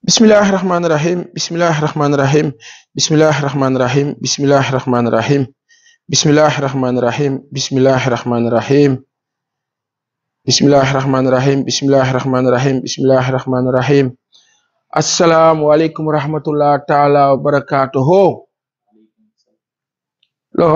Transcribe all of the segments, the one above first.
Bismillahirrahmanirrahim. Bismillahirrahmanirrahim. Bismillahirrahmanirrahim. Bismillahirrahmanirrahim. Bismillahirrahmanirrahim. Bismillahirrahmanirrahim. Bismillahirrahmanirrahim. Bismillahirrahmanirrahim. Bismillahirrahmanirrahim. Assalamualaikum warahmatullahi taala wabarakatuh. Lo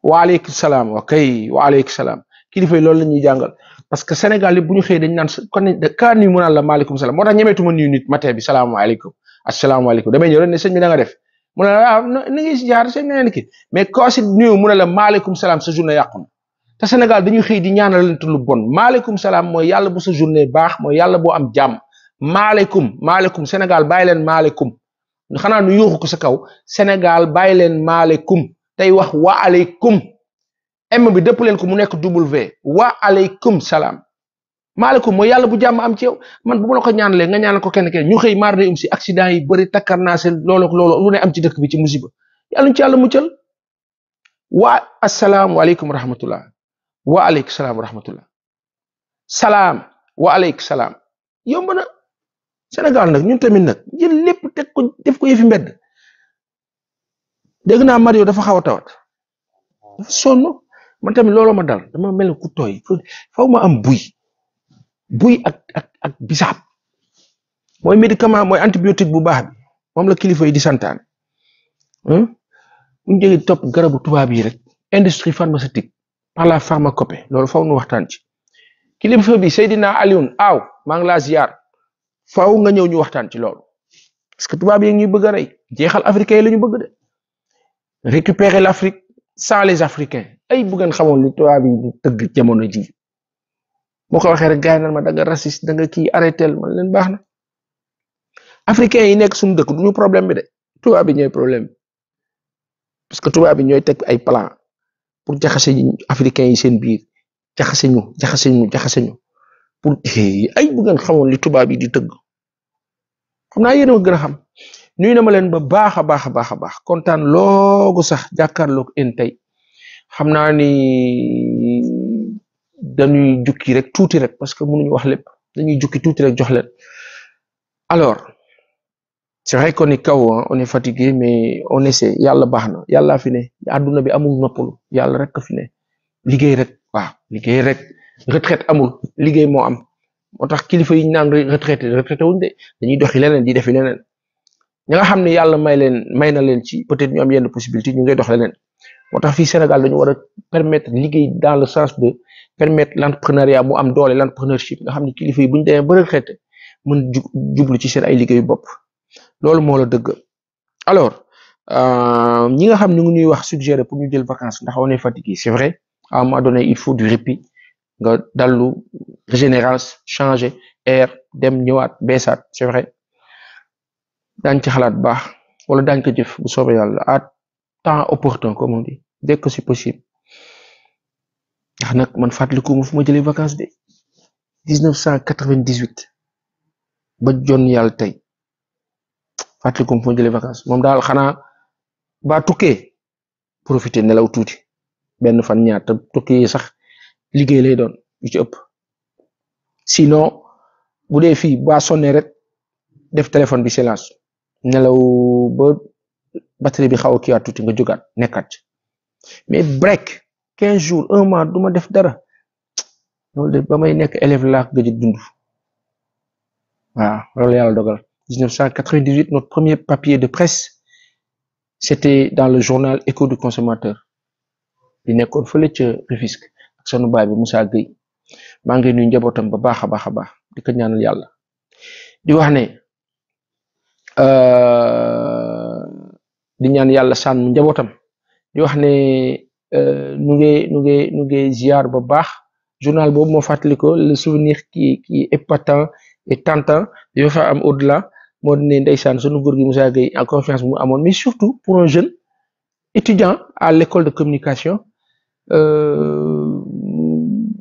waaleykum salaam okay waaleykum salaam kilifa yi loolu la ñuy jàngal parce que Sénégal yi bu ñu xëy dañ naan kon kaa nuyu mu naan la maaleykum salaam moo tax ñemeetuma nuyu nit matin bi salaamaaleykum asalaamaaleykum damay ñëw rek ne sëñ bi da nga def mu ne la na ngi si jaar sëñ ne ki mais koo si nuyu mu ne la maaleykum salaam sa journée yàqu na te Sénégal dañuy xëy di ñaanalante lu bon maaleykum salaam mooy yàlla bu sa journée baax mooy yàlla boo am jàmm maaleykum Sénégal bàyyi leen maaleykum xanaa nu yuuxu ko sa kaw Sénégal bàyyi leen maaleykum tey wax wa aleykum m bi dëpp leen ko mu nekk w wa aleykum salaam maaleykum mooy yàlla bu jàmm am ci yow man bu ma la ko ñaanalee nga ñaanal ko kenn ñu xëy maar day si accident yi bëri takkar naa seen loolu lu ne am ci dëkk bi ci musiba yàlla ñu ci yàlla muccal wa asalaamualeykum wa rahmatullah wa aleykum salaam wa rahmatullah salaam wa aleykum salaam yomb na Sénégal nag ñun tamit nag jël lépp teg ko def ko yëfi mbedd dégg naa Mario dafa xaw a tawat dafa sonn man tamit looloo ma dal dama mel ku tooy faw ma am buy ak bisaab mooy médicament mooy antibiotique bu baax bi moom la kilifa yi di santaan bu ñu jógee topp garabu tubaab yi rek industrie pharmaceutique par la pharmacopée loolu faw nu waxtaan ci kilifa bi Seydina Alioune aaw maa ngi laa ziar faw nga ñëw ñu waxtaan ci loolu parce que tubaab yi ñuy bëgg a rey jeexal africain yi la ñu bëgg de récupérer l'Afrique sans les Africains ay bu ngeen xamoon li tubaab yi di tëgg jamono ji moo ko waxee rek gars yi naan ma da nga raciste da nga kii arrêtel man leen baax na africains yi nekk suñu dëkk du ñu problème bi de tubaab yi ñooy problème parce que tubaab yi ñooy teg ay plan pour jaxase africains yi seen biir jaxase ñu pour ay bu ngeen xamoon li tubaab yi di tëgg xam naa yéen a gën a xam nuyu na ma leen ba baax a baax kontaan loogu sax jàkkaarloog en tey xam naa ni dañuy jukki rek tuuti rek parce que mënuñu wax lépp dañuy jukki tuuti rek jox leen alors c'est vrai qu'on est KO on est fatigué mais on essaie yàlla baax na yàlla fi ne àdduna bi amul noppalu yàlla rek fi ne liggéey rek waaw liggéey rek retraite amul liggéey moo am moo tax kilifa yi ñu naan retraité wuñ de dañuy doxi leneen di defi leneen ñi nga xam ne yàlla may na leen ci peut-être ñu am yenn possibilité ñu ngay dox leneen moo tax fii Sénégal dañu war a permettre liggéey dans le sens de permettre l'entrepreneuriat mu am doole l'entrepreneurship nga xam ne kilifa yi bu ñu demee ba retraité mën jublu ci seen ay liggéeyu bopp loolu moo la dëgg alors ñi nga xam ñu ngi ñuy wax suggérer pour ñu jël vacances ndax on est fatigué c'est vrai à un moment donné il faut du répit nga dallu régénération changer air dem ñëwaat beesaat c'est vrai daañ ci xalaat baax wala daañ ko jëf bu soobee yàlla à temps opportun comme on dit dès que c'est possible ndax nag man fàttaliku ma fu ma jëlee vacances de 1998 ba jon yàlla tey fàttaliku ma fu ma jëlee vacances moom daal xanaa ba tukkee profiter nelaw tuuti benn fan ñaar te tukkee sax liggéey lay doon yu ci ëpp sinon bu dee fii ba sonné rek def téléphone bi silence nelaw ba batterie bi xaw a kiiwaat tuuti nga jógaat nekkaat mais break 15 jours un mois du ma def dara loolu de ba may nekk élève laa gëj a dund waaw loolu yàlla dogal 1998 notre premier papier de presse c'était dans le journal Écho du consommateur di nekkoon fële ca Rufisque ak sunu baay bi Moussa Gueye maa ngi nuyu njabootam ba baax a baax di ko ñaanal yàlla di wax ne di ñaan yàlla sànn njabootam di wax ne nu ngi ziar ba baax journal boobu moo fàttali ko le souvenir qui est épatant et tentant di fa am au-delà moo di ne ndeysaan sunu góor gi Moussa Gueye en confiance bu mu amoon mais surtout pour un jeune étudiant à l'école de communication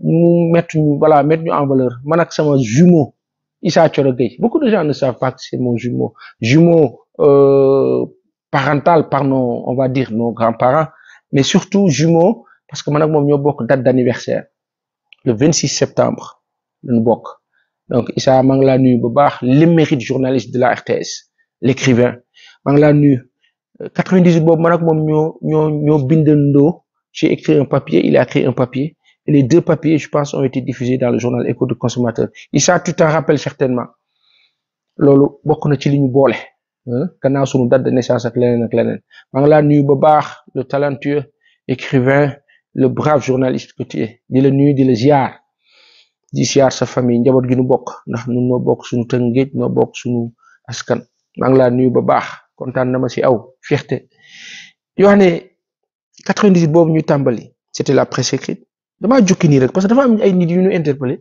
mu mettre ñu en valeur man ak sama jumeau Issa Thioro Gueye beaucoup de gens ne savent pas que c'est mon jumeau parental par on va dire nos grands-parents mais surtout jumeau parce que man ak moom ñoo bokk date d'anniversaire le 26 septembre lañu bokk donc Issa maa ngi laa nuyu bu baax l'émérite journaliste de la RTS l'écrivain maa ngi laa nuyu 98 boobu man ak moom ñoo bindandoo. J'ai écrit un papier, il a écrit un papier et les deux papiers je pense ont été diffusés dans le journal Écho du Consommateur. Issa tu t'en rappelles certainement loolu bokk na ci li ñu boole gannaaw sunu date de naissance ak leneen maa ngi laa nuyu ba baax le talentueux écrivain le brave journaliste que tu es di la nuyu di la ziar di ziar sa famille njaboot gi nu bokk ndax ñun noo bokk suñu Tëngéej noo bokk suñu askan maa ngi laa nuyu ba baax kontaan na ma si aw fierté yoo xam ne 98 boobu ñu tàmbali c'était la presse écrite damaa jukki nii rek parce que dafa am ay nit yu ñu interpellé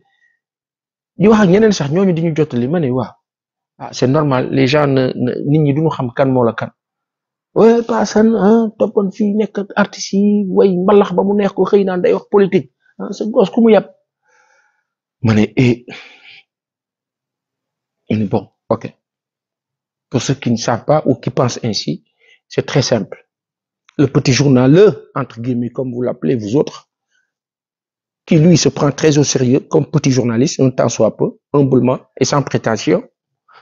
di wax ak ñeneen sax ñooñu di ñu jottali ma ne waaw c'est normal les gens nit ñi duñu xam kan moo la kan ouais paasan toppoon fii nekk ak artistes yi way mbalax ba mu neex ko xëy naan day wax politique sa gos ku mu yàpp ma ne bon ok pour ceux qui ne savent pas ou qui pensent ainsi c'est très simple le petit journaleux entre guillemets comme vous l'appelez vous autres qui lui se prend très au sérieux comme petit journaliste un tant soit peu humblement et sans prétention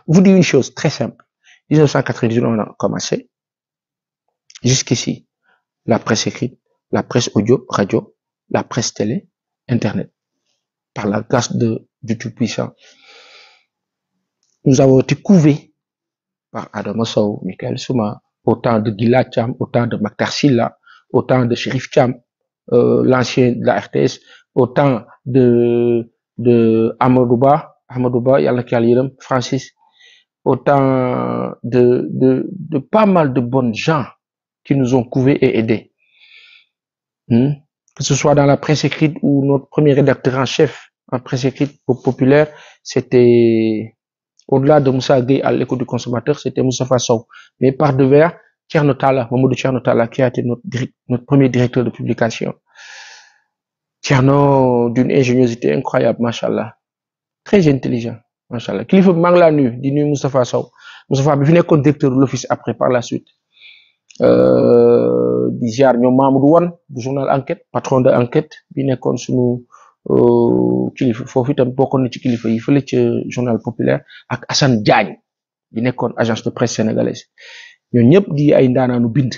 vous dit une chose très simple 1998 on a commencé jusqu'ici la presse écrite la presse audio radio la presse télé internet par la grâce du Tout-Puissant nous avons été couvés par Adama Sow Michael Souma autant de Gila Thiam autant de Maktar Sylla autant de Chérif Thiam l'ancien de la RTS autant de Amadou Ba yàlla ki yàlla yërëm Francis autant de pas mal de bonnes gens qui nous ont couvés et aidés que ce soit dans la presse écrite ou notre premier rédacteur en chef en presse écrite populaire c'était au-delà de Moussa Gueye à l'Écho du Consommateur c'était Moustapha Sow mais par devers Thierno Talla Mamadou Thierno Talla qui a été notre premier directeur de publication Thierno d'une ingéniosité incroyable machallah très intelligent machallah kilifa maa ngi laa nuyu di nuyu Moustapha Sow Moustapha bi fi nekkoon directeur de l'office après par la suite di ziar ñoom Mamadou Wane du journal Enquête patron de Enquête bi nekkoon sunu kilifa foofu itam bokkoon na ci kilifa yi fële ca journal populaire ak Assane Diagne bi nekkoon agence de presse sénégalaise ñoom ñëpp di ay ndaanaanu bind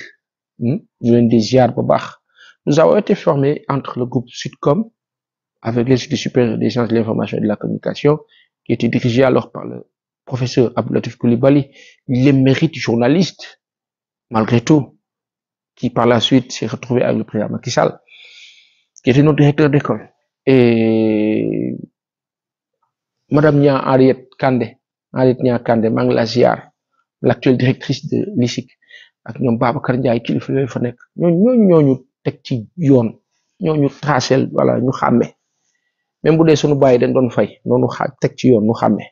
ñu leen di ziar ba baax nous avons été formés entre le groupe Sudcom avec l'Institut supérieur des sciences de l'information et de la communication qui était dirigé alors par le professeur Abdou Latif Coulibaly l'émérite journaliste malgré tout qui par la suite s'est retrouvé avec le président Macky Sall qui était notre directeur d'école et madame Nia Henriette Nia Kandé maa ngi la ziar l'actuelle directrice de l'ISIC ak ñoom Babacar Ndiaye kilifa yooyu fa nekk ñooñu teg ci yoon ñooñu tracel voilà ñu xàmme même bu dee sunu bàyyi dañ doon fay noonu teg ci yoon ñu xàmme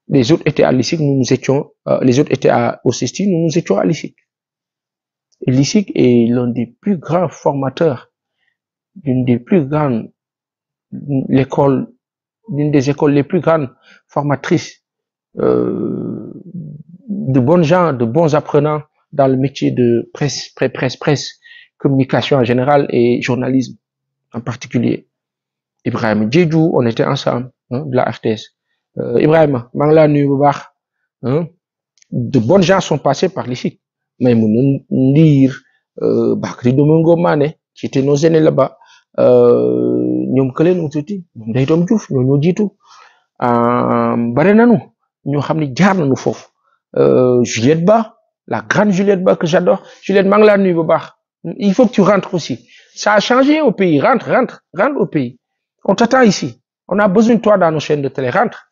les autres étaient à l'ISIC nous étions les autres étaient au CESTI nous étions à l'ISIC et l'ISIC est l'un des plus grands formateurs d'une des écoles les plus grandes formatrices de bonnes gens, de bons apprenants dans le métier de presse, communication en général et journalisme en particulier. Ibrahima Diédhiou, on était ensemble de la RTS. Ibrahima, maa ngi laa nuyu bu baax de bonnes gens sont passés par l'ISIC. Maïmouna Ndir, Bakri Domingo Mané, qui étaient nos aînés là-bas. ñoom kële nu tuuti ñoom day doom Diouf ñoo jiitu bare nañu ñoo xam ne jaar nañu foofu Juliette Ba la grande Juliette Ba que j'adore Juliette maa ngi laa nuyu bu baax il faut que tu rentres aussi ça a changé au pays rentre au pays on t'attend ici on a besoin de toi dans nos chaînes de télé rentre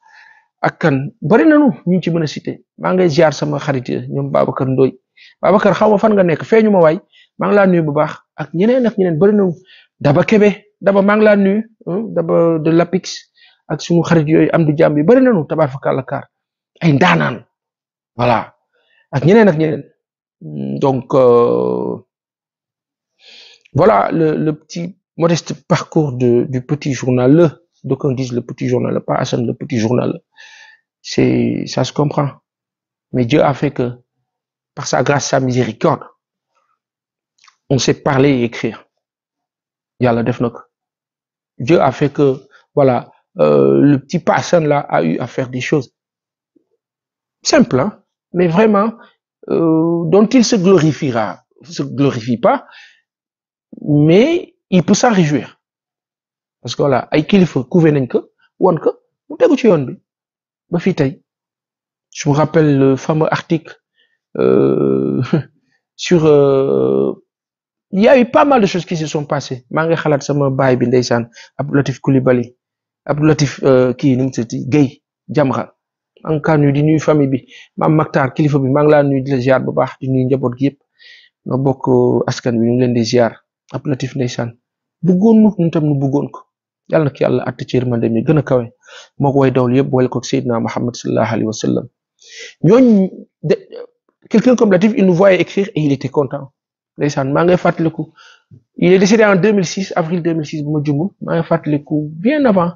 ak kan bari nañu ñu ci mën a cité maa ngay ziar sama xarit ñoom Babacar Ndoye Babacar xaw ma fan nga nekk feeñu ma waay maa ngi laa nuyu bu baax ak ñeneen bari nañu Daba Kébé Daba maa ngi laa nuyu Daba de l'APIX ak suñu xarit yooyu am di jàmm yi bari nañu tabaarkalla kaar ay ndaanaan voilà ak ñeneen donc voilà le petit modeste parcours du petit journaleux d'aucuns disent le petit journaleux pas Assane le petit journaleux ça se comprend mais Dieu a fait que par sa grâce sa miséricorde on sait parler et écrire yàlla def na ko Dieu a fait que voilà le petit Passan là a eu à faire des choses simples, hein, mais vraiment dont il se glorifie pas, mais il peut s'en réjouir parce que voilà ay kilifa couvé nañ ko won ko mu tegu ci yoon bi ba fi tay. Je me rappelle le fameux article sur il y a eu pas mal de choses qui se sont passées maa ngi xalaat sama baay bi ndeysaan Abdou Latif Coulibaly Abdou Latif kii nu mu tuddati Guèye Jamra maa ngi kaa nuyu di nuyu famille bi maam Maktar kilifa bi maa ngi laa nuyu di la ziar bu baax di nuyu njaboot gi yëpp nga bokk askan bi ñu ngi leen di ziar Abdou Latif ndeysaan bëggoon nu ñun tam nu bëggoon ko yàlla na ko yàlla àtt ci yërmande mi gën a kawe moo ko way dawal yëpp boole ko Seydina Muhammad sallallahu alayhi wa sallam ñooñu quelqu'un comme Latif il nous voyait écrire et il était content ndeysaan maa ngay fàttaliku il est décédé en 2006 avril 2006 bu ma jumul maa ngi fàttaliku bien avant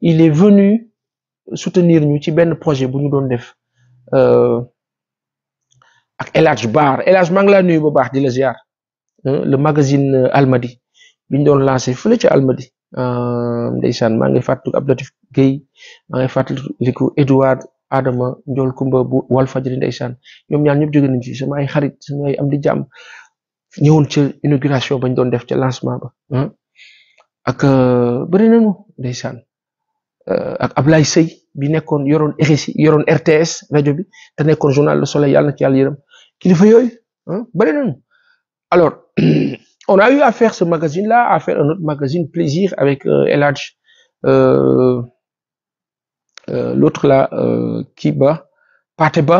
il est venu soutenir ñu ci benn projet bu ñu doon def ak El Hadj Bar El Hadj maa ngi laa nuyu bu baax di la ziar le magazine Almadi bi ñu doon lancé fële ca Almadi ndeysaan maa ngi fàttaliku Abdou Latif Guèye maa ngi fàttaliku Edouard Adama Ndiol Kumba bu Walfadjri ndeysaan ñoom ñaar ñëpp jóge nañ ci sama ay xarit sama ay am di jàmm ñëwoon ca inauguration bañ doon def ca lancement ba ak bëri nañu ndeysaan ak Ablaye Seye bi nekkoon yoroon RSI yoroon RTS rajo bi te nekkoon journal Le Soleil yàlla na ci yàlla yërëm kilifa yooyu bëri nañu alors on a eu à faire ce magazine là à faire un autre magazine Plaisir avec El Hadj l'autre là kii ba Pathé Ba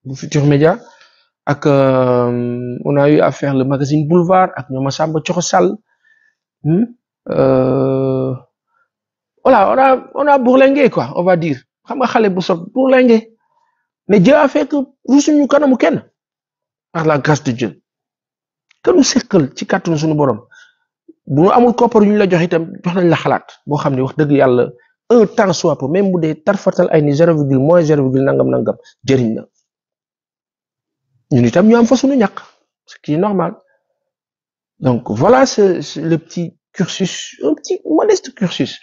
bu Futur Média ak on a eu à faire le magazine Boulevard ak ñoom Samba Thioro Sall voilà on a bourlingué quoi on va dire xam nga xale bu sob bourlingué mais Dieu a fait que rusuñu kanamu kenn par la grâce de Dieu que nu seqal ci kàttanu suñu borom bu nu amul koppar yu ñu la jox itam jox nañ la xalaat boo xam ne wax dëgg yàlla un temps soit peu même bu dee tarfatal ay ni 0, moins 0, nangam jëriñ na ñun itam ñu am fa suñu ñàkk ce qui est normal donc voilà le petit cursus un petit modeste cursus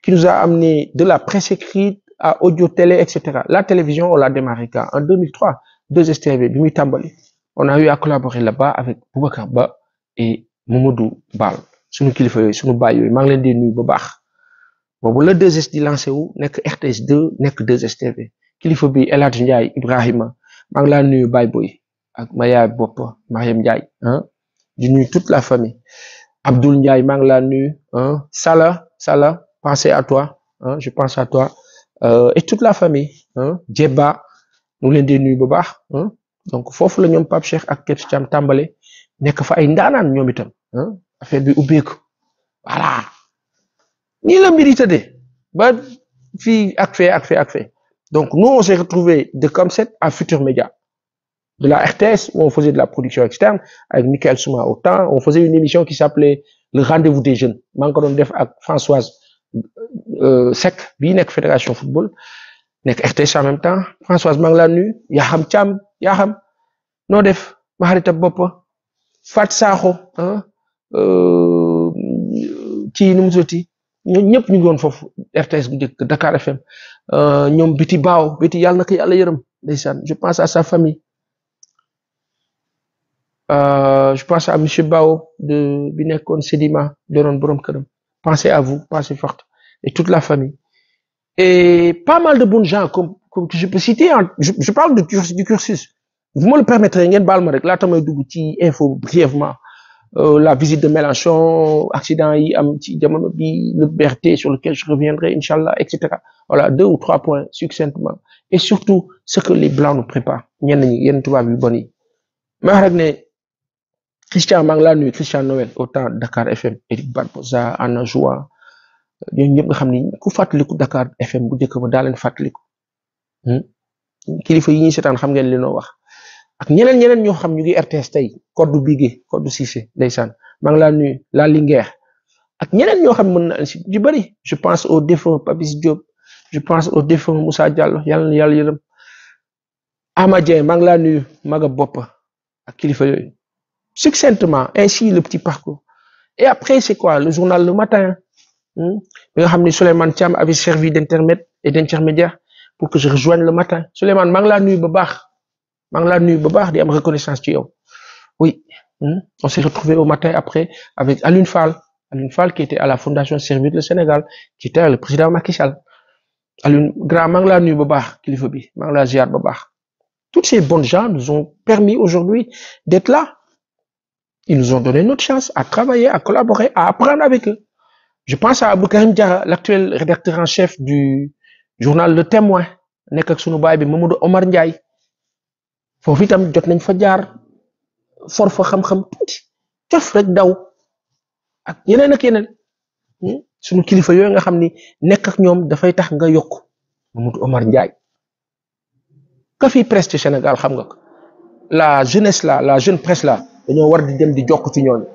qui nous a amené de la presse écrite à audio télé etc. La télévision on l'a démarré quand en 2003 2STV bi muy tàmbali on a eu à collaborer là-bas avec Boubacar Ba et Mamadou Bal suñu kilifa yooyu suñu baay yooyu maa ngi leen di nuyu bu baax boobu la 2S di lancé wu nekk RTS 2 nekk 2STV kilifa bi El Hadj Ndiaye Ibrahima maa ngi laa nuyu Baye Boy ak ma yaay bopp Mariam Ndiaye di nuyu toute la famille Abdoul Ndiaye maa ngi laa nuyu Sala pensez à toi je pense à toi et toute la famille Djeba ñu leen di nuyu bu baax donc foofu la ñoom Pape Cheikh ak Kebs Thiam tàmbale nekk fa ay ndaanaan ñoom itam affaire bi ubbeeku voilà nii la mbir yi tëddee ba fii ak fee donc nous on s'est retrouvé de Comset à Futur Média de la RTS où on faisait de la production externe avec Michael Souma au temps on faisait une émission qui s'appelait le rendez-vous des jeunes maa ngi ko doon def ak Françoise Seck bii nekk fédération football nekk RTS en même temps Françoise maa ngi laa nuyu yaa xam noo def ma xarita bopp Fat Sakho ci nu mu soti ñoom ñëpp ñu ngi woon foofu RTS bu njëkk Dakar FM ñoom Biti Baaw Biti yàlla na ko yàlla yërëm ndeysaan je pense à sa famille je pense à monsieur Bao de bi nekkoon Sedima doonoon borom këram pensez à vous pensez forte et toute la famille et pas mal de bons gens comme que je peux citer je parle du cursus vous me le permettrez ngeen baal ma rek laata may dugg ci info brièvement la visite de Mélenchon accident yi am ci jamono bi le BRT sur lequel je reviendrai inchallah etc. Voilà 2 ou 3 points succinctement et surtout ce que les blancs nous préparent ñenn ñi yenn tubaab yu bon yi ma wax rek ne Christian maa ngi laa nuyu Christian Noël au temps Dakar FM Eric Barbosa Anna Joa ñooñu ñëpp nga xam ni ku fàttaliku Dakar FM bu njëkk ba daa leen fàttaliku kilifa yi ñuy seetaan xam ngeen li noo wax ak ñeneen ñoo xam ñu ngi RTS tey Codou Bigué Codou Cissé ndeysaan maa ngi laa nuyu la Linguère ak ñeneen ñoo xam mën na si ju bëri je pense au défunt Papis Diop je pense au défunt Moussa Diallo yàlla na yàlla yërëm Amadien maa ngi laa nuyu maga bopp ak kilifa yooyu succinctement ainsi le petit parcours et après c'est quoi le journal le matin bi nga xam ni Souleymane Thiam avait servi d'intermède et d'intermédiaire pour que je rejoigne le matin Souleymane maa ngi laa nuyu ba baax maa ngi laa nuyu ba baax di am reconnaissance ci yow oui on s'est retrouvé au matin après avec Alioune Fall qui était à la fondation Servir le Sénégal qui était le président Macky Sall Alioune grand maa ngi laa nuyu ba baax kilifa bi maa ngi laa ziar ba baax toutes ces bonnes gens nous ont permis aujourd'hui d'être là ils nous ont donné notre chance à travailler à collaborer à apprendre avec eux je pense à Abdou Karim Diarra l'actuel rédacteur en chef du journal Le Témoin nekk ak sunu baay bi Mamadou Omar Ndiaye foofu itam jot nañ fa jaar for fa xam-xam tuuti cof rek daw ak yeneen sunu kilifa yooyu nga xam ni nekk ak ñoom dafay tax nga yokk Mamadou Omar Ndiaye ka fi presse ci Sénégal xam nga ko la jeunesse là la jeune presse là dañoo war di dem di jokk ci ñooñu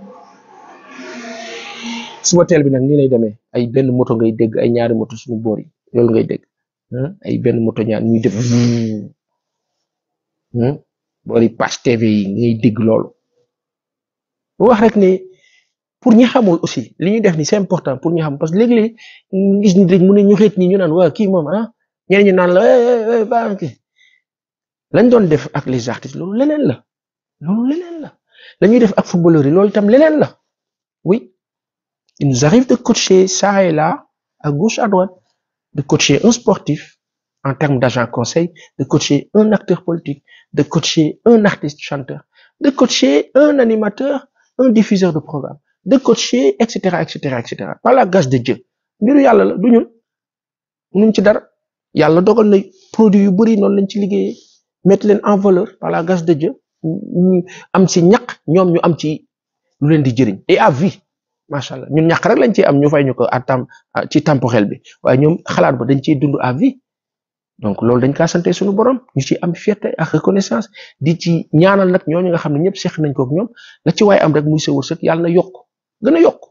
suba teel bi nag nii lay demee ay benn moto ngay dégg ay ñaari moto suñu boor yi loolu ngay dégg ay benn moto ñaar ñuy def boori page TV yi ngay dégg loolu wax rek ne pour ñi xamul aussi li ñuy def ni c'est important pour ñi xam parce que léegi-léegi gis ni rek mu ne ñu xeet ñi ñu naan waa kii moom ñeneen ñu naan la ba lañ doon def ak les artistes loolu leneen la la ñuy def ak footballeurs yi loolu itam leneen la oui il nous arrive de coacher ça et là à gauche à droite de coacher un sportif en termes d'agent conseil de coacher un acteur politique de coacher un artiste chanteur de coacher un animateur un diffuseur de programme de coacher etc par la grâce de Dieu mbiru yàlla la du ñun ci dara yàlla dogal na produit yu bari noonu lañ ci liggéeyee mettre leen en valeur par la grâce de Dieu ñu am ci ñaq ñoom ñu am ci lu leen di jëriñ et à vie macha allah ñun ñaq rek lañ ciy am ñu fay ñu ko ci temporel bi waaye ñoom xalaat ba dañ ciy dund à vie donc loolu dañ kaa sante suñu borom ñu ci am fierté ak reconnaissance di ci ñaanal nag ñooñu nga xam ne ñëpp seq nañ ko ak ñoom la ci waaye am rek muy sa wërsëg yàlla na yokk gën a yokk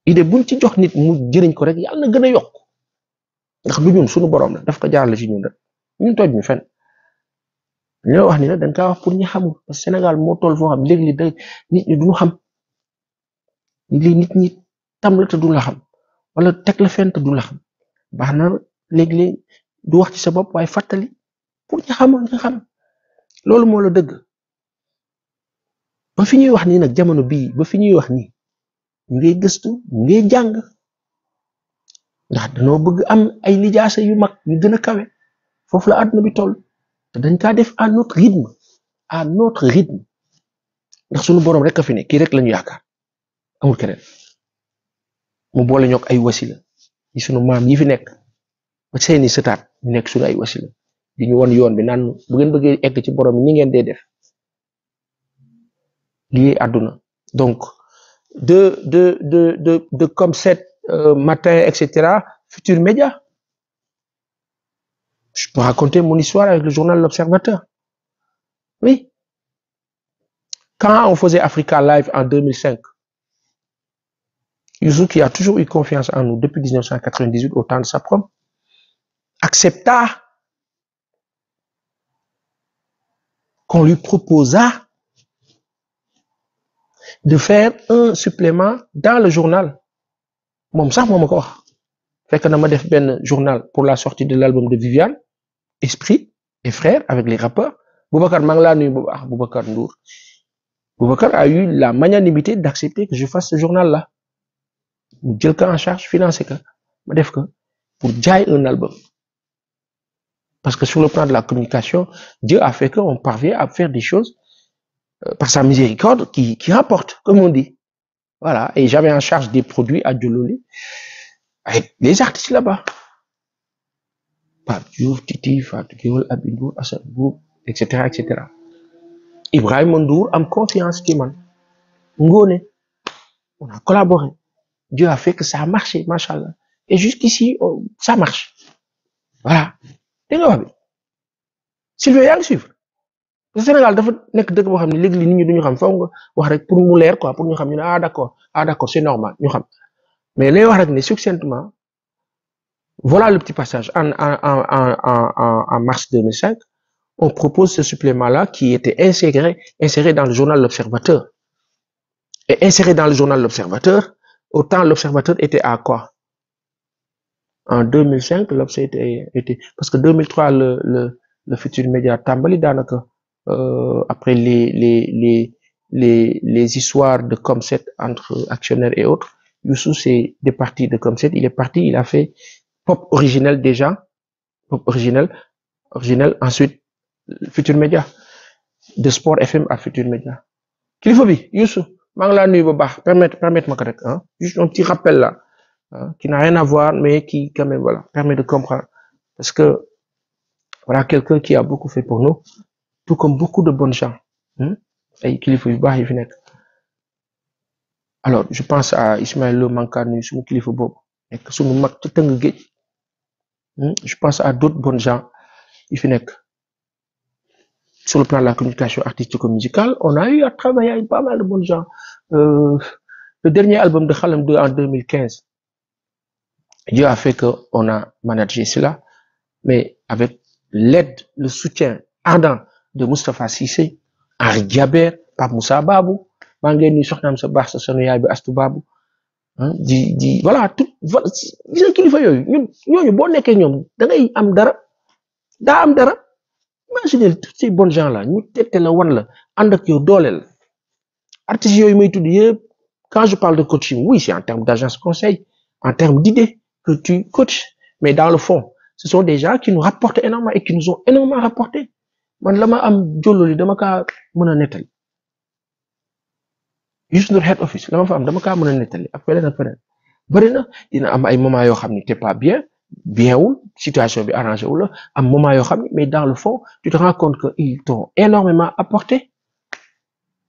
idée buñ ci jox nit mu jëriñ ko rek yàlla na gën a yokk ndax du ñun suñu borom la daf ko jaarale ci ñun rek ñun toj ñu fenn ñoo wax ni nag dañ kaa wax pour ñi xamul parce que Sénégal moo toll foo xam léegi day nit ñi duñu xam léegi nit ñi tam la te du la xam wala teg la fenn te du la xam baax na léegi du wax ci sa bopp waaye fàttali pour ñi xamul ñi xam loolu moo la dëgg ba fi ñuy wax nii nag jamono bii ba fi ñuy wax nii ñu ngay gëstu ñu ngay jàng ndax dañoo bëgg am ay lijaasa yu mag yu gën a kawe foofu la àdduna bi toll te dañ kaa def à notre rythme ndax suñu boroom rek a fi ne kii rek lañu yaakaar amul keneen mu boole ñook ay wasila yi sunu maam yi fi nekk ba seeni sëtaat ñu nekk suñu ay wasila di ñu won yoon bi naan bu ngeen bëggee egg ci boroom ñi ngeen dee def lii àdduna donc de comme cette matin etc Futurs Médias je peux raconter mon histoire avec le journal L'Observateur oui quand on faisait Africa Live en 2005 Youssou qui a toujours eu confiance en nous depuis 1998 au temps de sa prom accepta qu'on lui proposa de faire un supplément dans le journal moom sax moo ma ko wax fekk na ma def benn journal pour la sortie de l'album de Viviane Esprit et Frères avec les rappeurs Boubacar maa ngi laa nuyu bu baax Boubacar Ndour Boubacar a eu la magnanimité d'accepter que je fasse ce journal là mu jël ko en charge financé ko ma def ko pour jaay un album parce que sur le plan de la communication Dieu a fait qu'on parvient à faire des choses par sa miséricorde qui rapporte comme on dit voilà et j'avais en charge des produits à Djololi avec les artistes là-bas Pape Diouf Titi Fatou Guewel Aby Ndour Assane Boub etc Ibrahima Ndour am confiance ci man Ngone on a collaboré Dieu a fait que ça a marché machallah et jusqu'ici ça marche voilà dégg nga wax bi Sylvain yaa ngi suivre Sénégal dafa nekk dëkk boo xam ne léegi nit ñi duñu xam foog nga wax rek pour mu leer quoi pour ñu xam ñu ne ah d'accord c'est normal ñu xam mais lay wax rek ne succinctement voilà le petit passage en mars 2005 on propose ce supplément-là qui était inséré dans le journal L'Observateur et inséré dans le journal L'Observateur Autant l'Observateur était à quoi? En 2005, l'Observateur était, parce que 2003, le Futur Média Tambali, après les histoires de Comset entre actionnaires et autres, Youssou c'est des parties de Comset, il est parti, il a fait pop originel déjà, pop originel, ensuite Futur Média, de Sport FM à Futur Média. Kilifa bi, Youssou, maa ngi laa nuyu bu baax, permettre ma ko rek, hein, juste un petit rappel là, hein, qui n'a rien à voir, mais qui, quand même, voilà, permet de comprendre. Parce que, voilà, quelqu'un qui a beaucoup fait pour nous, tout comme beaucoup de bonnes gens, hein, ay kilifa yu baax yi fi nekk. Alors, je pense à Ismaël Lo Mankani, suñu kilifa boobu, nekk suñu mag ci tëng géej. Je pense à d'autres bonnes gens yi fi nekk. Sur le plan de la communication artistico-musicale, on a eu à travailler avec pas mal de bons gens. Le dernier album de Khalam 2 en 2015, Dieu a fait qu'on a managé cela, mais avec l'aide, le soutien ardent de Moustapha Sissé, Henri Diaber, Pape Moussa Babou, Mangeni Soxnam sa baax sa sonu yaay bi Astou Babou, voilà, tout, voilà, gis nga kilifa yooyu, ñooñu boo nekkee ñoom, da ngay am dara, daa am dara. Imaginez tous ces bons gens là, ñu tette la wan la, ànd ak yow dooleel. Artistes yooyu may tudd yëpp, quand je parle de coaching, oui, c'est en termes d'agence conseil, en termes d'idées que tu coaches, mais dans le fond, ce sont des gens qui nous rapportent énormément et qui nous ont énormément rapporté. Man la ma am jololi dama kaa mën a nettali. Juste notre head office, la ma fa am dama kaa mën a nettali ak feneen ak feneen. Bari na dina am ay moments yoo xam ni t'es pas bien, wul, situation bi arrangé wu la, am moment yoo xam ni, mais dans le fond, tu te rends compte que ils t'ont énormément apporté.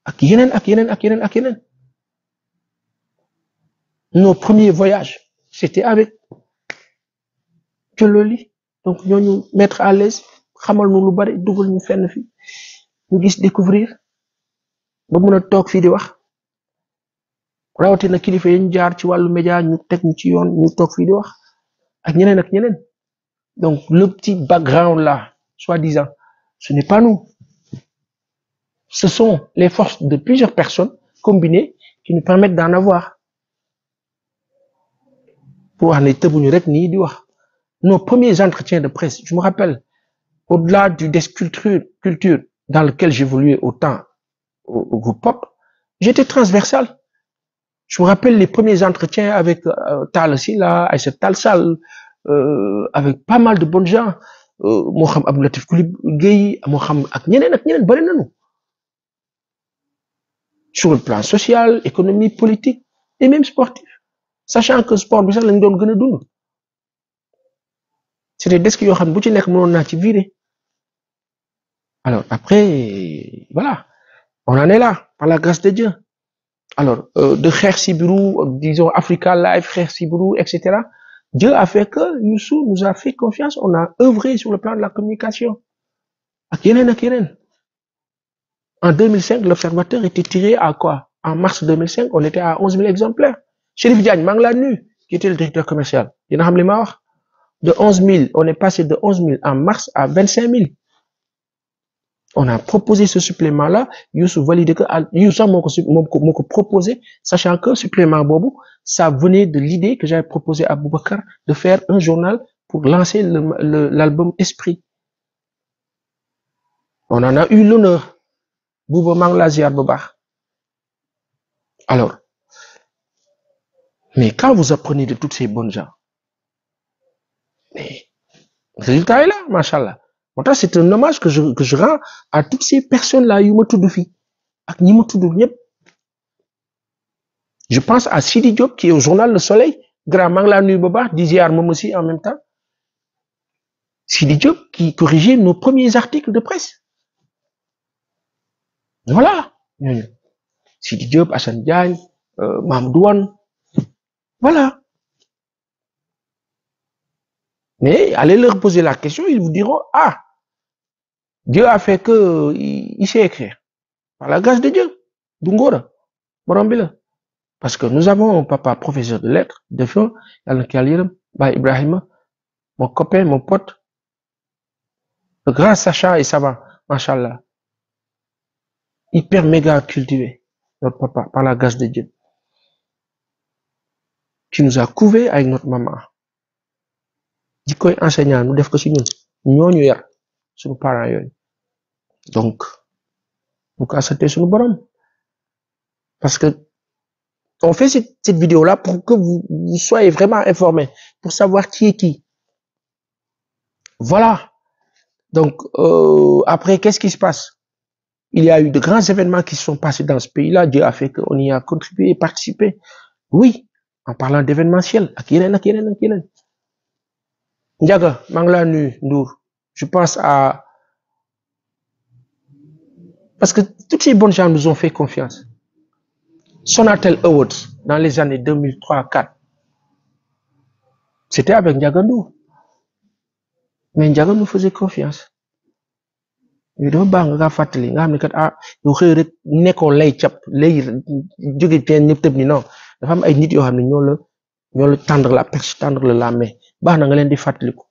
Ak yeneen ak yeneen ak yeneen ak yeneen. Nos premiers voyages, c'était avec Jololi. Donc, nous mettre à l'aise, xamal nu lu bari, dugal ñu fenn fi, ñu gis découvrir, ba mëna tok fi di wax. Rawati na kilifa yi ñu jaar ci walu média ñu tek ñu ci yoon ñu tok fi di wax ak ñeneen ak ñeneen. Donc, le petit background là, soi-disant, ce n'est pas nous. Ce sont les forces de plusieurs personnes combinées qui nous permettent d'en avoir. Pour en être rek ni di wax. Nos premiers entretiens de presse, je me rappelle, au-delà du desk culture dans lequel j'évoluais autant au groupe pop, j'étais transversal. Je me rappelle les premiers entretiens avec Tal Silla, Aïssa Talsal, avec pas mal de bonnes gens, moo xam Abdou Latif Gueye, moo xam ak ñeneen bari nañu. Sur le plan social, économique, politique et même sportif. Sachant que sport bi sax lañ doon gën a dund. C'est des desks yoo xam bu ci nekk mënoon naa ci virer. Alors après, voilà, on en est là, par la grâce de Dieu. Alors, de Kher Sibiru, disons Africa Live, Kher Sibiru, etc. Dieu a fait que Youssou nous a fait confiance, on a œuvré sur le plan de la communication. Ak yeneen. En 2005, l'Observateur était tiré à quoi? En mars 2005, on était à 11 000 exemplaires. Chérif Diagne, Manglanu, qui était le directeur commercial, dina xam li ma wax. De 11 000, on est passé de 11 000 en mars à 25 000. On a proposé ce supplément-là, Youssou validé que, Youssou m'a proposé, sachant que supplément Bobo, ça venait de l'idée que j'avais proposé à Boubacar de faire un journal pour lancer l'album Esprit. On en a eu l'honneur. Bouba Manglaziar Bobar. Alors, mais quand vous apprenez de toutes ces bonnes gens, mais le résultat est là, machallah. C'est un hommage que je rends à toutes ces personnes-là, je pense à Sidi Diop, qui est au journal Le Soleil, Grand Mangla Nuit Boba, Diziar aussi en même temps. Sidi Diop qui corrigeait nos premiers articles de presse. Voilà. Sidi Diop, Hassan Diagne, Mamdouane. Voilà. Mais allez leur poser la question, ils vous diront, ah, Dieu a fait que il sait écrire. Par la grâce de Dieu. Dungora. Morambila. Parce que nous avons un papa professeur de lettres, de feu, Ibrahima, mon copain, mon pote, le grand Sacha et savant, machallah. Hyper méga cultivé, notre papa, par la grâce de Dieu. qui nous a couvé avec notre maman jikkoy enseignant nous def ko ci ñun ñoñu yar suñu parents yoy donc bu ko santé suñu borom parce que on fait cette vidéo là pour que vous soyez vraiment informés pour savoir qui est qui. Voilà. Donc après qu'est-ce qui se passe? Il y a eu de grands événements qui se sont passés dans ce pays là. Dieu a fait qu'on y a contribué et participé. Oui, en parlant d'événementiel ak yeneen Ndiaga maa ngi laa nuyu Ndour je pense à parce que toutes ces bonnes gens nous ont fait confiance. Sonatel Awards dans les années 2003-4 c'était avec Ndiaga Ndour mais Ndiaga nous faisait confiance ñu dafa baax nga fàttali nga xam ne kat yow xëy rek nekkoo lay cap lay jóge teen ñëpp tëb ni non dafa am ay nit yoo xam ne ñoo la tendre la perche tendre la main baax na nga leen di fàttaliku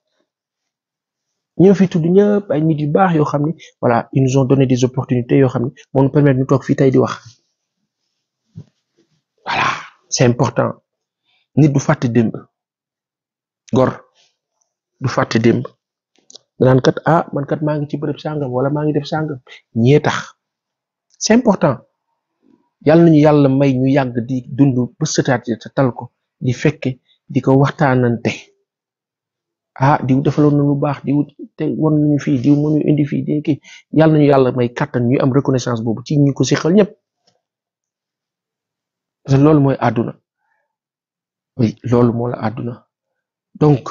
ñoo fi tudd ñëpp ay nit yu baax yoo xam ne voilà ils nous ont donné des opportunités yoo xam ne moo ñu permettre ñu toog fii tey di wax voilà c'est important nit du fàtte démb gor du fàtte démb danaan kat man kat maa ngi ci bërëb sàngam wala maa ngi def sàngam ñee tax c'est important yàlla nañu yàlla may ñu yàgg di dund ba sëtaat te tal ko di fekke di ko waxtaanante diw defaloon na lu baax diw te won nañu fii diw mënu indi fii di kii yàlla nañu yàlla may kàttan ñu am reconnaissance boobu ci ñi ko seqal ñëpp parce que loolu mooy àdduna oui loolu moo la àdduna donc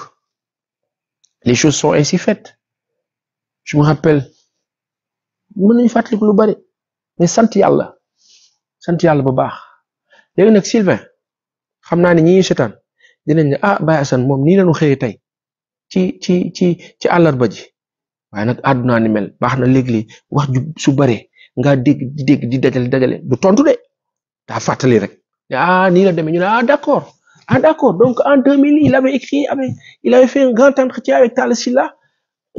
les choses sont ainsi faites je me rappelle mën nañu fàttaliku lu bari mais sant yàlla ba baax léegi nag Sylvain xam naa ne ñi seetaan dinañ ne Baye Assane moom nii lañu xëyee tey ci àllarba ji waaye nag àdduna ni mel baax na léegi wax ju su bare nga dégg di dajale du tontu de daa fàttali rek nii la demee ñu ne d'accord donc en 2000 il avait fait un grand entretien avec Talla Sylla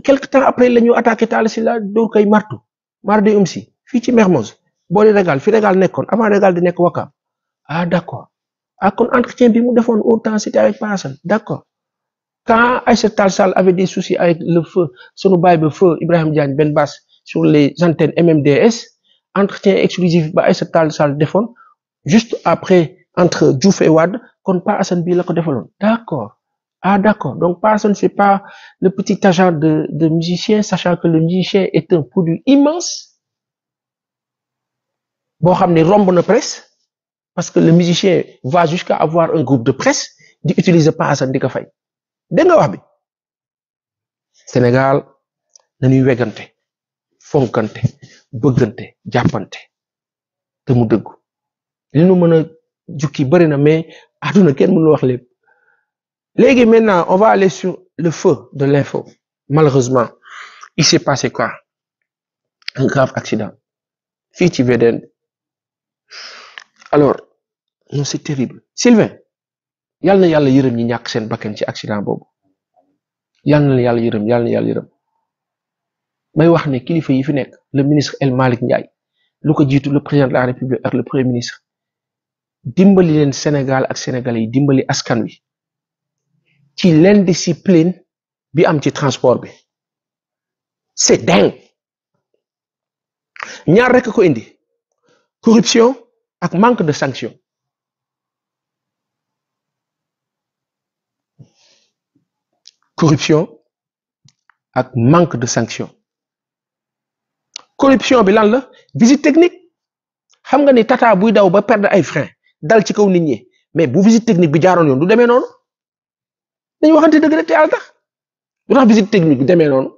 quelque temps après la ñu attaqué Talla Sylla doo koy mardi si fii ci Mermoz boori Régal fi Régal nekkoon avant Régal di nekk Wakam d'accord kon entretien bi mu defoon autant c'était avec Pa Assane d'accord quand Aïssata Tall Sall avait des soucis avec le feu sunu baay ba feu Ibrahima Diagne Ben Bass sur les antennes MMDS entretien exclusif ba Aïssata Tall Sall defoon juste après entre Diouf et Wade kon Pa Assane bi la ko defaloon d'accord donc Pa Assane c'est pas le petit agent de musicien sachant que le musicien est un produit immense boo xam ne romb na presse parce que le musicien va jusqu'à avoir un groupe de presse di utiliser Pa Assane di ko fay dégg nga wax bi Sénégal nañuy wegante fonkante bëggante jàppante te mu dëggu li nu mën a jukki bari na mais àdduna kenn mënul wax lépp léegi maintenant on va aller sur le feu de l'info malheureusement il s'est passé quoi un grave accident fii ci VDN alors non c'est terrible Sylvain yàlla na yàlla yërëm ñi ñàkk seen bakkan ci accident boobu yàlla na yàlla yërëm may wax ne kilifa yi fi nekk le ministre El Malick Ndiaye lu ko jiitu le président de la République ak le premier ministre dimbali leen Sénégal ak Sénégalais yi dimbali askan wi ci l'indiscipline bi am ci transport bi c'est dingue ñaar rek ko indi corruption ak manque de sanction corruption ak manque de sanction corruption bi lan la visite technique xam nga ni tata buy daw ba perdre ay frein dal ci kaw nit ñi mais bu visite technique bi jaaroon yoon du demee noonu dañu waxante dëgg rek te yàlla tax du tax visite technique bi demee noonu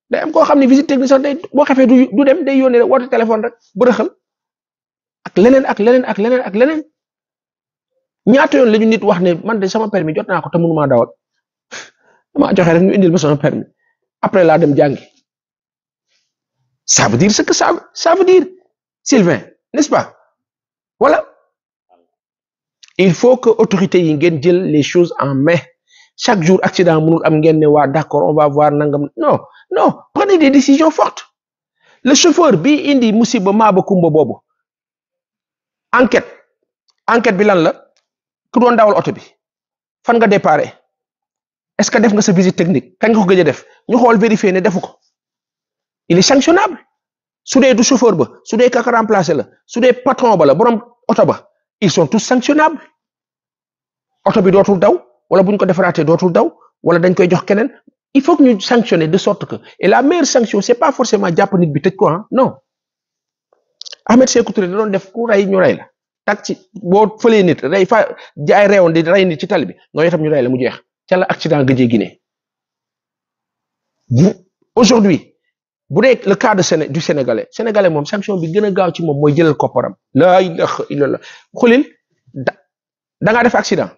day am koo xam ne visite technique sax day boo xefee du dem day yónnee rek woote téléphone rek bërëxal ak leneen ñaata yoon la ñu nit wax ne man de sama permis jot naa ko te mënumaa dawal dama joxe rek ñu indil ma sama permis après laa dem jàngi ça veut dire ce que ça veut dire Sylvain n'est-ce pas voilà il faut que autorités yi ngeen jël les choses en main chaque jour accident mënul am ngeen ne waa d'accord on va voir nangam non prenez des décisions fortes le chauffeur bi indi musiba maaba kumba boobu enquête bi lan la ku doon dawal oto bi fan nga déparé est-ce que def nga sa visite technique kañ nga ko gëj a def ñu xool vérifier ne defu ko il est sanctionnable su dee du chauffeur ba su dee kaka remplacé la su dee patron ba la borom oto ba ils sont tous sanctionnables oto bi dootul daw wala buñ ko defaraatee dootul daw wala dañ koy jox keneen il faut que ñu sanctionner de sorte que et la meilleure sanction c'est pas forcément jàpp nit bi tëj ko non Ahmed Sékou Touré da doon def ku rey ñu rey la tak ci boo fëlee nit rey fa jaay reewoon di rey nit ci tali bi noonu itam ñu rey la mu jeex ca la accident gëjee Guinée aujourd'hui bu dee le cas du sénégalais moom sanction bi gën a gaaw ci moom mooy jëlal kopparam laa ilaha illallah xulil da ngaa def accident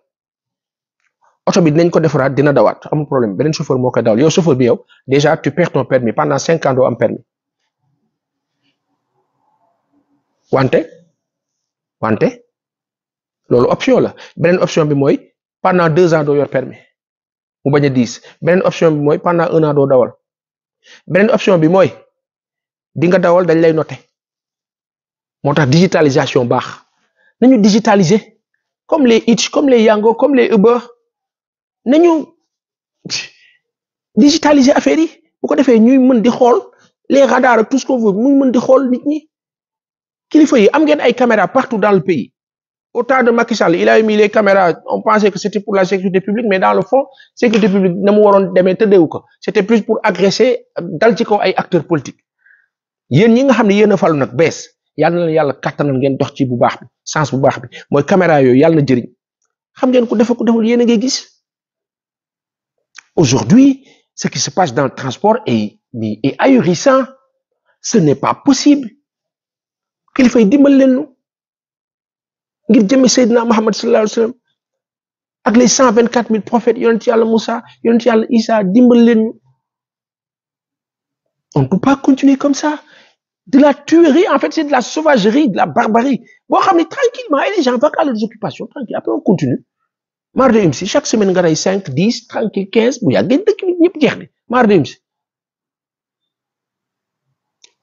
oto bi dinañ ko defaraat dina dawaat amul problème beneen chauffeur moo koy dawal yow chauffeur bi yow déjà tu perds ton permis pendant 5 ans doo am permis wante loolu option la beneen option bi mooy pendant 2 ans doo yor permis mu bañ a 10 beneen option bi mooy pendant 1 an doo dawal beneen option bi mooy di nga dawal dañ lay noter moo tax digitalisation baax nañu digitaliser comme les Hitch comme les Yango comme les Uber nañu digitaliser affaire yi bu ko defee ñuy mën di xool les radars ak tout ce qu'on veut muy mën di xool nit ñi kilifa yi am ngeen ay caméras partout dans le pays au temps de Macky Sall il a mis les caméras on pensait que c'était pour la sécurité publique mais dans le fond sécurité publique na mu waroon demee tëddeewu ko c'était plus pour agresser dal ci kaw ay acteurs politiques yéen ñi nga xam ne yéen a falu nag bees yàlla na leen yàlla kattanal ngeen dox ci bu baax bi sens bu baax bi mooy caméra yooyu yàlla na jëriñ xam ngeen ku defa ku deful yéen a ngay gis aujourd'hui ce qui se passe dans le transport est ahurissant ce n'est pas possible kilifa yi dimbal leen nu ngir jëme Seydina Muhammad sallallahu alayhi wa sallam ak les 124 000 prophètes yonent yàlla Moussa yonent yàlla Isa dimbal leen nu on ne peut pas continuer comme ça de la tuerie en fait c'est de la sauvagerie de la barbarie boo xam ne tranquillement et les gens vont à leurs occupations tranquille après on continue maar de imsi chaque semaine nga rey 5 10 tranquille 15 bu yàggee dëkk bi ñëpp jeex de maar de imsi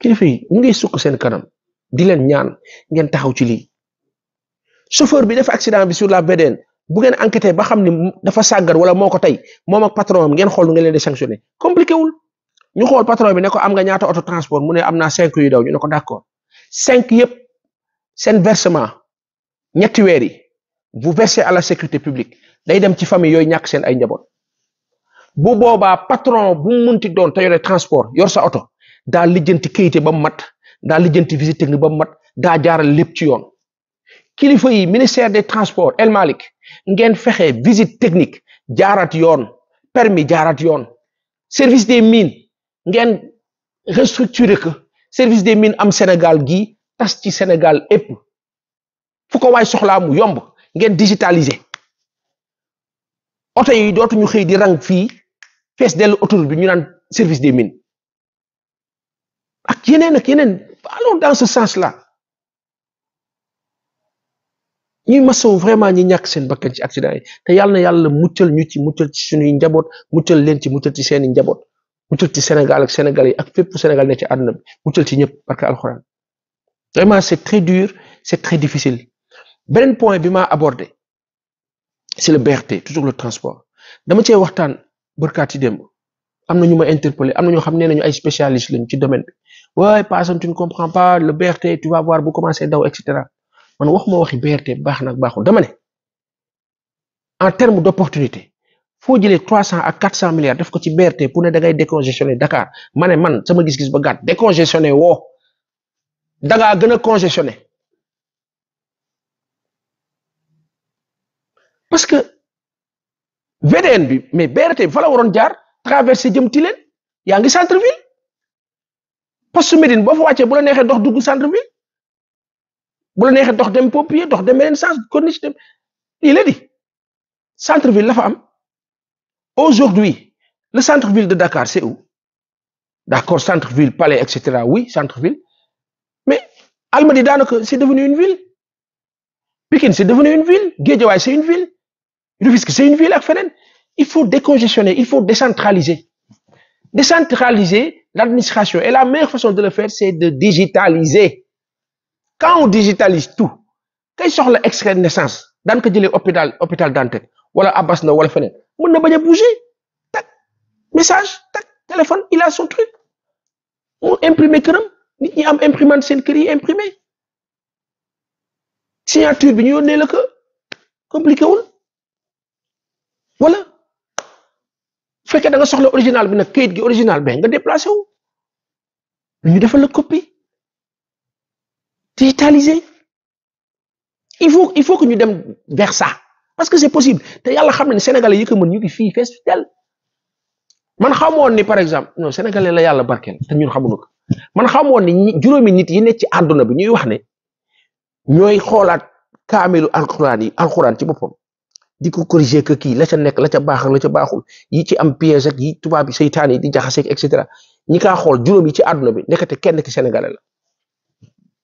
kilifa yi ñu ngi sukk seen kanam di leen ñaan ngeen taxaw ci lii chauffeur bi def accident bi sur la VDN bu ngeen enquêté ba xam ne dafa sàggar wala moo ko tey moom ak patron am ngeen xool nu ngeen leen di sanctionné compliqué wul ñu xool patron bi ne ko am nga ñaata auto transport mu ne am naa 5 yu daw ñu ne ko d'accord 5 yëpp seen versement ñetti weer yi vous versez à la sécurité publique day dem ci famille yooyu ñàkk seen ay njaboot bu boobaa patron bu mu munti doon te yore transport yor sa oto daa lijjanti kayité ba mu mat daa lijjanti visite technique ba mu mat daa jaaral lépp ci yoon kilifa yi ministère des transports El Malick ngeen fexe visite technique jaarat yoon permis jaarat yoon service des mines ngeen restructuré que service des mines am Sénégal gii tas ci Sénégal épp fu ko waay soxlaa mu yomb ngeen digitaliser oto yi dootuñu xëy di rang fii fees dellu autoroute bi ñu naan service des mines ak yeneen allons dans ce sens là ñuy masawu vraiment ñi ñàkk seen bakkan ci accident yi te yàlla na yàlla muccal ñu ci muccal ci suñuy njaboot muccal leen ci muccal ci seeni njaboot muccal ci Sénégal ak Sénégalais yi ak fépp Sénégal ne ci àdduna bi muccal ci ñëpp parce que alxuraan vraiment c'est très dur c'est très difficile beneen point bi ma abordé c'est le BRT toujours le transport dama cee waxtaan bërkaat yi démb am na ñu ma interpellé am na ñoo xam ne nañu ay spécialistes lañu ci domaine bi waaye Passane tu ne comprends pas le BRT tu vas voir bu commencé daw et cetera man waxuma waxi BRT baax nag baaxul dama ne en termes d'opportunité foo jëlee 300 à 400 milliards def ko ci BRT pour ne da ngay décongestionner Dakar ma ne man sama gis-gis ba gàtt décongestionner woo da ngaa gën a congestionner parce que VDN bi mais BRT bi fa la waroon jaar traversé jëm Tilène yaa ngi centre ville poste Médine boo fa wàccee bu la neexee dox dugg centre ville bu la neexee dox dem Pompier dox dem beneen sens corniche dem lii la di centre ville la fa am aujourd'hui le centre ville de Dakar c'est où d'accord centre ville palais etc oui centre ville mais Almadies daanaka c'est devenu une ville Pikine c'est devenu une ville Guédiawaye c'est une ville Rufisque c'est une ville ak feneen il faut décongestionner il faut décentraliser l'administration et la meilleure façon de le faire c'est de digitaliser quand on digitalise tout kay soxla extrait de naissance daan ko jëlee hôpital Dantec wala Abbas Ndao wala feneen mën na bañ a bouger tak message tak téléphone il a son truc mu imprimer këram nit ñi am imprimante seen kër yi imprimé signature bi ñu yónnee la ko compliqué wul wala fekkee da nga soxla original bi nag kayit gi original bi nga déplacé wu ñu defal la copie digitalisé il faut que ñu dem vers ça parce que c'est possible te yàlla xam na ne sénégalais yi ko mën ñu ngi fii fees tel man xamoon ni par exemple non sénégalais la yàlla barkeel te ñun xamuñu ko man xamoon ni juróomi nit yi nekk ci àdduna bi ñuy wax ne ñooy xoolaat kaamilu alxuraan ci boppam di ko corriger que kii la ca nekk la ca baax ak la ca baaxul yi ci am piège ak yi tubaab bi seytaan yi di jaxaseeg et cetera ñi kaa xool juróom yi ci àdduna bi nekkate kenn ki sénégalais la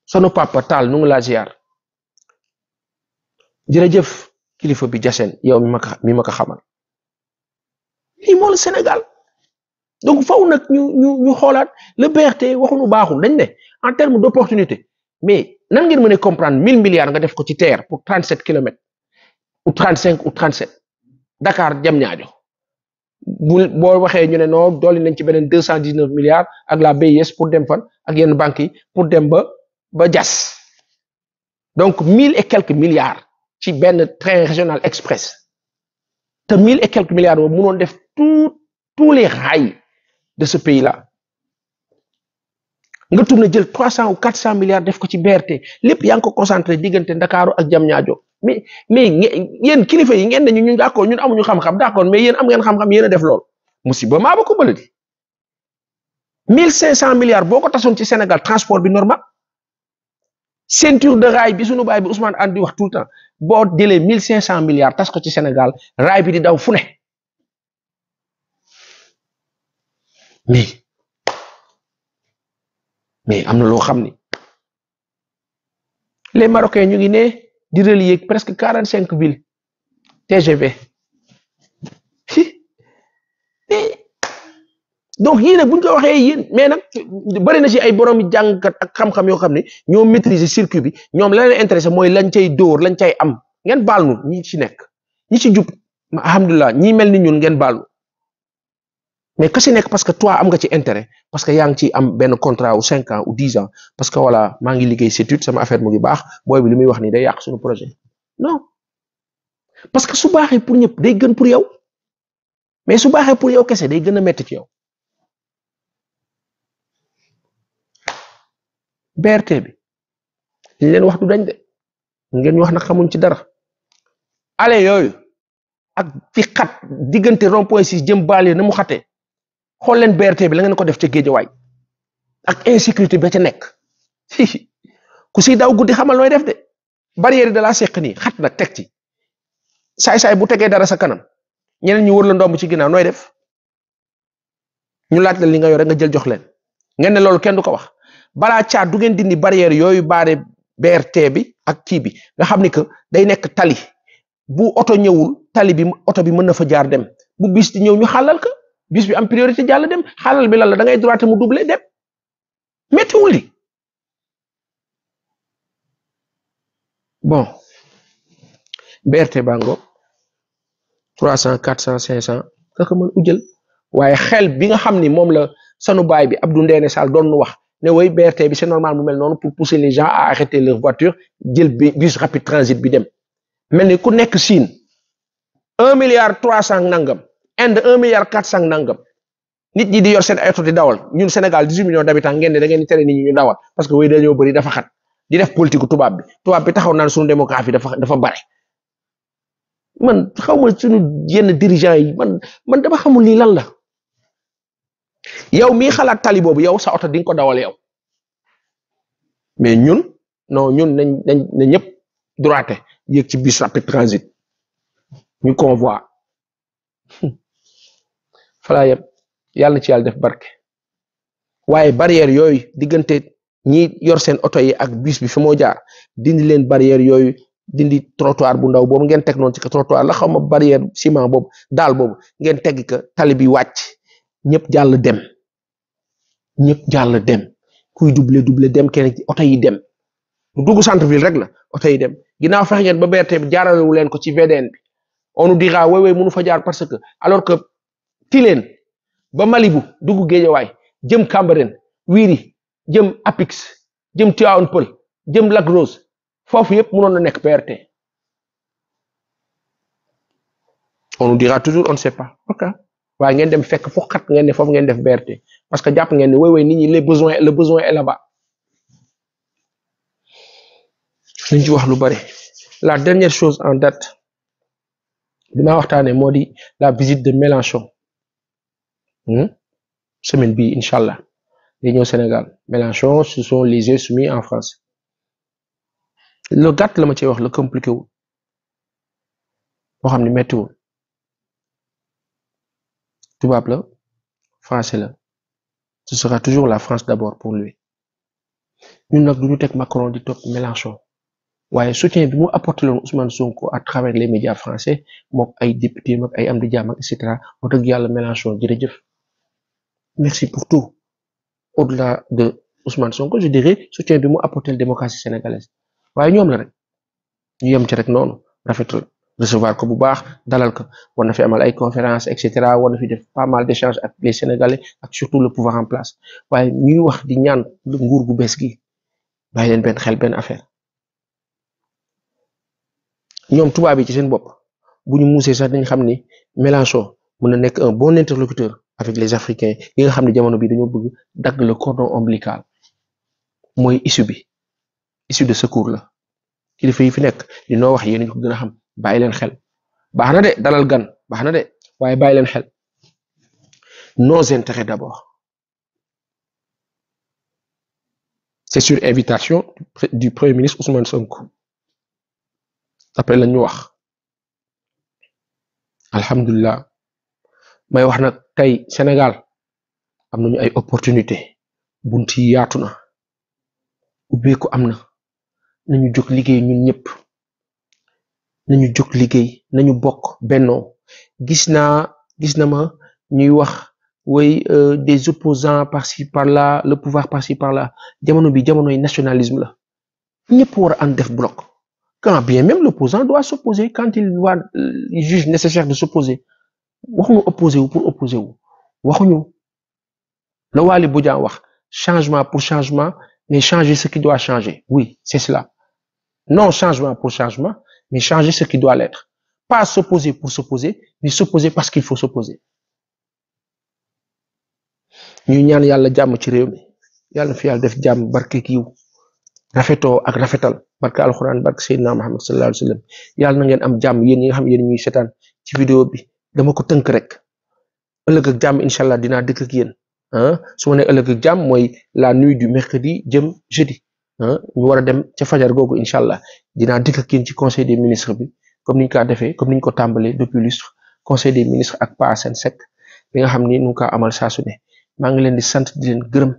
sunu papa Tall nu ngi laa ziar jërëjëf kilifa bi Jassène yow mi ma ko xamal lii moo la Sénégal donc faw nag ñu xoolaat le BRT waxuñu baaxul dañ ne en terme d'opportunité mais nan ngeen mën a comprendre 1000 milliards nga def ko ci terre pour 37 kilomètres ou 35 ou 37 Dakar Diamniadio boo waxee ñu ne non dolli nañ ci beneen 219 milliards ak la BIS pour dem fan ak yenn banques yi pour dem ba Diass donc 1000 et quelques milliards ci benn train régional express te 1000 et quelques milliards boobu mënoon def tous les rails de ce pays là nga tourné jël 300 ou 400 milliards def ko ci BRT lépp yaa ngi ko concentré diggante Ndakaaru ak Diamniadio mais yéen kilifa yi ngeen ne ñun d'accord ñun amuñu xam-xam d'accord mais yéen am ngeen xam-xam yéen a def lool musiba maa ba ko bële di 1500 milliards boo ko tasoon ci Sénégal transport bi normal ceinture de rail bi sunu baay bi Ousmane Andi wax tout le temps boo jëlee 1500 milliards tas ko ci Sénégal rail bi di daw fu ne mais am na loo xam ni les Marocains ñu ngi ne di relier presque 45 villes TGV donc yii nag buñ ko waxee yéen mais nag bari na ci ay borom jàngkat ak xam-xam yoo xam ne ñoo maîtriser circuit bi ñoom la leen intéressé mooy lañ cay dóor lañ cay am ngeen baal nu ñi ci nekk ñi ci jub alhamdulilah ñi mel ni ñun ngeen baal nu mais que si nekk parce que toi am nga ci intérêt parce que yaa ngi ci am benn contrat ou 5 ans ou 10 ans parce que voilà maa ngi liggéey CETUD sama affaire mu ngi baax booy bi li muy wax nii day yàq suñu projet non parce que su baaxee pour ñëpp day gën pour yow mais su baaxee pour yow kese day gën a metti ci yow BRT bi li leen wax du dañ de ngeen wax nag xamuñ ci dara ale yooyu ak fi xat diggante rond-point 6 jëm baale na mu xatee xool leen BRT bi la ngeen ko def ca Géejawaay ak insécurité ba ca nekk ku si daw guddi xamal nooy def de barrière de la seq nii xat na teg ci saay-saay bu tegee dara sa kanam ñeneen ñu wër la ndomb ci ginnaaw nooy def ñu laaj la li nga yore nga jël jox leen ngeen ne loolu kenn du ko wax balaa caa du ngeen dindi barrière yooyu baare BRT bi ak kii bi nga xam ni que day nekk tali bu oto ñëwul tali bi oto bi mën na fa jaar dem bu bis di ñëw ñu xàllal ko bis bi am priorité jàll dem xàllal bi lan la da ngay droite mu doublé dem méttiwul li bon BRT bango 300 400 500 kaka mën ujjël waaye xel bi nga xam ni moom la sanu baay bi Abdou Ndéné Sall doon nu wax ne way BRT bi c'est normal mu mel noonu pour pousser les gens à arrêter leur voiture jël bus rapide transit bi dem mel ni ku nekk Chine 1 milliard 300 nangam Inde 1 milliard 400 nangam nit ñi di yor seen ay oto di dawal ñun Sénégal 18 millions d'habitants ngeen ne da ngeen di tere nit ñi ñu dawal parce que way dañoo bëri dafa xat di def politique tubaab bi taxaw naan suñu démographie dafa bare man xawma suñu yenn dirigeants yi man dama xamul lii lan la yow mii xalaat tali boobu yow sa oto di nga ko dawal yow mais ñun non ñun nañ ñëpp droite yéeg ci bus rapide transit ñu convoi falaa yëpp yàlla na ci yàlla def barke waaye barrière yooyu diggante ñi yor seen oto yi ak bus bi fi moo jaar dindi leen barrière yooyu dindi trottoir bu ndaw boobu ngeen teg noonu ci ka trottoir la xaw ma barrière ciment boobu daal boobu ngeen tegg ka tali bi wàcc ñëpp jàll dem kuy double dem kenn oto yi dem dugg centre ville rek la oto yi dem ginnaaw fex ngeen ba BRT bi jaaralewu leen ko ci VDN bi on nous dira oui mënu fa jaar parce que alors que Tilène ba Malibu dugg Guédiawaye jëm Cambérène Wiri jëm Apix jëm Tivaouane Peulh jëm Lac Rose foofu yëpp mënoon na nekk PRT on nous dira toujours on ne sait pas ok waaye ngeen dem fekk fu xat ngeen ne foofu ngeen def BRT parce que jàpp ngeen ne oui nit ñi le besoin est là-bas liñ ci wax lu bari la dernière chose en date dinaa waxtaane moo di la visite de Mélenchon semaine bi inchallah day ñëw Sénégal Mélenchon ce sont les insoumis en France le gàtt la ma ci wax le compliqué wu boo xam ne méttiwul tubaab la français la ce sera toujours la France d'abord pour lui ñun nag duñu teg Macron di topp Mélenchon waaye soutien bi mu apporté loon Ousmane Sonko à travers les médias français mook ay député mook ay am di jaam ak et cetera wax dëgg yàlla Mélenchon jërëjëf merci pour tout au-delà de Ousmane Sonko je dirais soutien bi mu apporté la démocratie sénégalaise waaye ñoom la rek ñu yem ci rek noonu rafetal recevoir ko bu baax dalal ko war na fi amal ay conférences et cetera war na fi def pas mal d'échanges ak les Sénégalais ak surtout le pouvoir en place waaye ñuy wax di ñaan nguur gu bees gi bàyyi leen benn xel benn affaire ñoom tubaab yi ci seen bopp bu ñu muusee sax dañ xam ni Mélenchon mën na nekk un bon interlocuteur avec les Africains yi nga xam ne jamono bi dañoo bëgg dagg le cordon ombilical mooy issue de secours la kilifa yi fi nekk di noo wax yéen ñu ko gën a xam bàyyi leen xel baax na de dalal gan baax na de waaye bàyyi leen xel nos intérêts d'abord c'est sur invitation du premier ministre Ousmane Sonko après la ñu wax alhamdulilah may wax nag tey Sénégal am nañu ay opportunité bunt yi yaatu na ubbeeku am na nañu jóg liggéey ñun ñëpp nañu jóg liggéey nañu bokk bennoo gis na ma ñuy wax way des opposants par-ci par-là le pouvoir par-ci par-là jamono bi jamonoy nationalisme la ñëpp war a ànd def bloc quand bien même l'opposant doit s'opposer quand il juge nécessaire de s'opposer waxuñu opposé wu pour opposé wu waxuñu la Waly Bodian wax changement pour changement mais changer ce qui doit changer oui c'est cela non changement pour changement mais changer ce qui doit l'être pas s'opposer pour s'opposer mais s'opposer parce qu'il faut s'opposer ñu ñaan yàlla jàmm ci réew mi yàlla fi yàlla def jàmm barke kiiw rafetoo ak rafetal barke alxuraan barke Seydina Muhammad sallallahu alayhi wa sallam yàlla na ngeen am jàmm yéen ñi nga xam yéen ñuy seetaan ci vidéo bi dama ko tënk rek ëllëg ak jàmm incha allah dinaa dëkk ak yéen su ma nee ëllëg ak jàmm mooy la nuit du mercredi jëm jeudi ñu war a dem ca fajar googu incha allah dinaa dëkk ak yéen ci conseil des ministres bi comme niñ ko defee comme niñ ko tàmbalee depuis lustre conseil des ministres ak Pa Assane Seck bi nga xam ni nu ko amal saa su ne maa ngi leen di sant di leen gërëm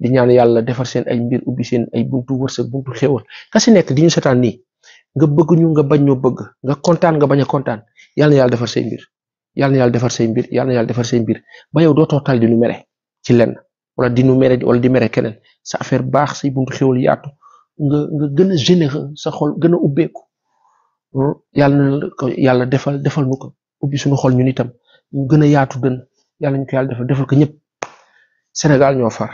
di ñaan yàlla defar seen ay mbir ubbi seen ay buntu wërsëg buntu xéewal kasi nekk di ñu seetaan nii nga bëgg ñu nga bañ ñoo bëgg nga kontaan nga bañ a kontaan yàlla na yàlla defar say mbir yàlla na yàlla defar say mbir yàlla na yàlla defar say mbir ba yow dootoo tal di nu mere ci lenn wala di nu mere wala di mere keneen sa affaire baax say buntu xéewal yaatu nga gën a généreux sa xol gën a ubbeeku yàlla na ko yàlla defal nu ko ubbi suñu xol ñun itam ñu gën a yaatu dën yàlla ñu ko yàlla defal ko ñëpp Sénégal ñoo far